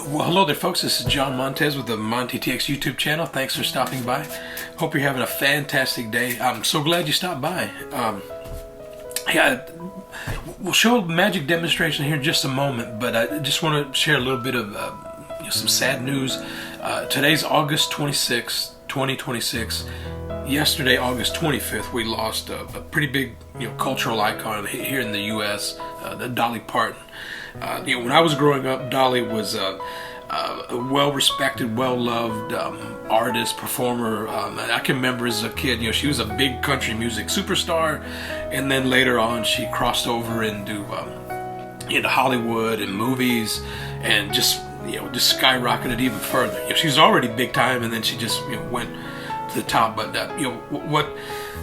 Well, hello there, folks. This is John Montez with the Monty TX YouTube channel. Thanks for stopping by. Hope you're having a fantastic day. I'm so glad you stopped by. We'll show a magic demonstration here in just a moment, but I just want to share a little bit of some sad news. Today's August 26, 2026. Yesterday, August 25th, we lost a pretty big, cultural icon here in the U.S., Dolly Parton. When I was growing up, Dolly was a well-respected, well-loved artist, performer. I can remember as a kid, she was a big country music superstar, and then later on, she crossed over into Hollywood and movies, and just skyrocketed even further. She was already big time, and then she just went to the top. But what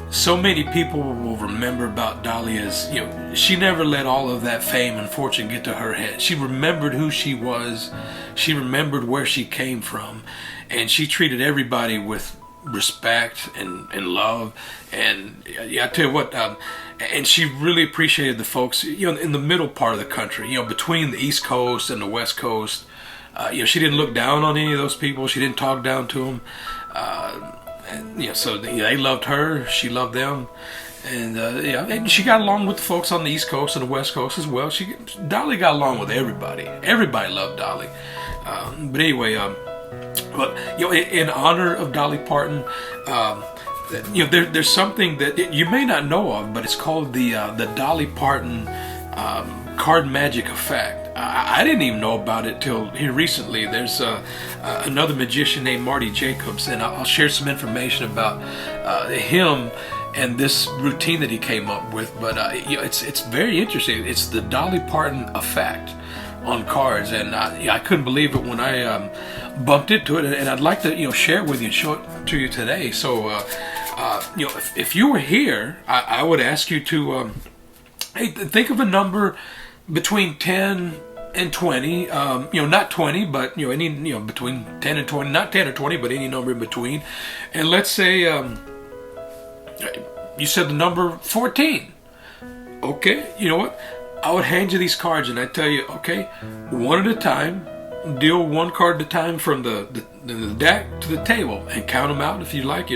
so many people will remember about Dolly is, she never let all of that fame and fortune get to her head. She remembered who she was. She remembered where she came from, and she treated everybody with respect and love. And I tell you what, and she really appreciated the folks, in the middle part of the country, between the East Coast and the West Coast. She didn't look down on any of those people. She didn't talk down to them. So they loved her. She loved them, and she got along with the folks on the East Coast and the West Coast as well. Dolly got along with everybody. Everybody loved Dolly. But anyway, in honor of Dolly Parton, there's something that you may not know of, but it's called the Dolly Parton card magic effect. I didn't even know about it till here recently. There's another magician named Marty, and I'll share some information about him and this routine that he came up with. But it's very interesting. It's the Dolly Parton effect on cards, and I couldn't believe it when I bumped into it, and I'd like to share it with you and show it to you today. So if you were here, I would ask you to think of a number between 10 and 20, not 20, but any, between 10 and 20, not 10 or 20, but any number in between. And let's say you said the number 14. Okay, you know what? I would hand you these cards and I'd tell you, okay, one at a time, deal one card at a time from the deck to the table and count them out if you like,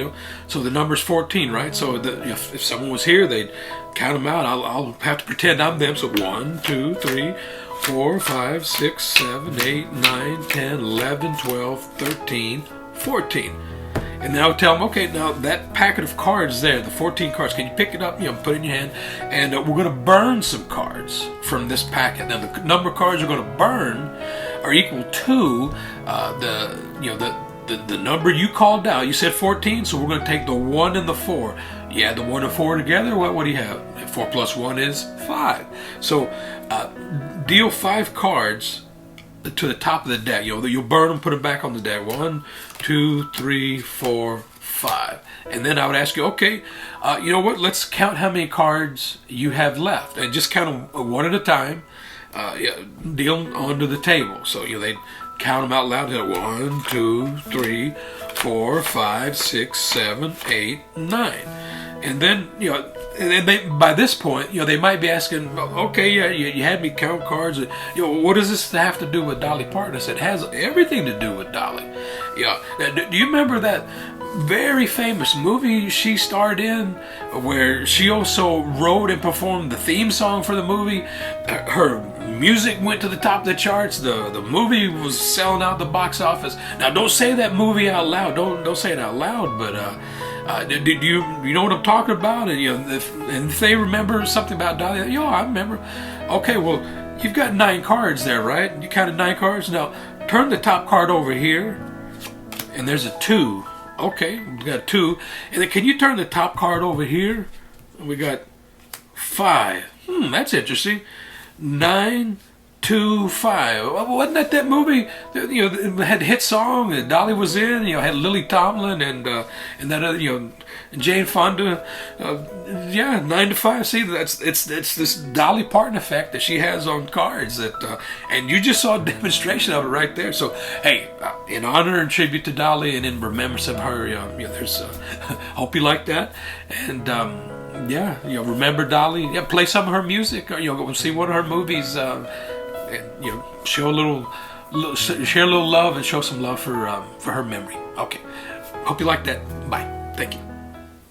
So the number's 14, right? So if someone was here, they'd count them out. I'll have to pretend I'm them. So 1, 2, 3, 4, 5, 6, 7, 8, 9, 10, 11, 12, 13, 14. And then I would tell them, okay, now that packet of cards there, the 14 cards, can you pick it up, put it in your hand, and we're going to burn some cards from this packet. Now the number of cards we're going to burn are equal to the number you called out. You said 14, so we're going to take the 1 and the 4. You add the 1 and 4 together, what do you have? 4 plus 1 is 5. So deal 5 cards to the top of the deck. You'll burn them, put them back on the deck. 1, 2, 3, 4, 5. And then I would ask you, okay, you know what? Let's count how many cards you have left, and just count them one at a time. Deal them onto the table. So they'd count them out loud. 1, 2, 3, 4, 5, 6, 7, 8, 9. And then by this point, they might be asking, okay, you had me count cards. What does this have to do with Dolly Parton? I said, it has everything to do with Dolly. Do you remember that very famous movie she starred in, where she also wrote and performed the theme song for the movie? Her music went to the top of the charts. The movie was selling out the box office. Now, don't say that movie out loud. Don't say it out loud, but do you know what I'm talking about? And if they remember something about Dolly, I remember. Okay, well, you've got 9 cards there, right? You counted 9 cards. Now turn the top card over here, and there's a 2. Okay, we got a 2. And then can you turn the top card over here? We got 5. That's interesting. 9, 2, 5. Wasn't that movie? It had a hit song that Dolly was in. Had Lily Tomlin and that other, Jane Fonda. 9 to 5. See, it's this Dolly Parton effect that she has on cards. And you just saw a demonstration of it right there. So hey, in honor and tribute to Dolly and in remembrance of her, there's. Hope you like that. And remember Dolly. Play some of her music. Or, see one of her movies. And show a little share a little love and show some love for her memory. Okay. Hope you like that. Bye. Thank you.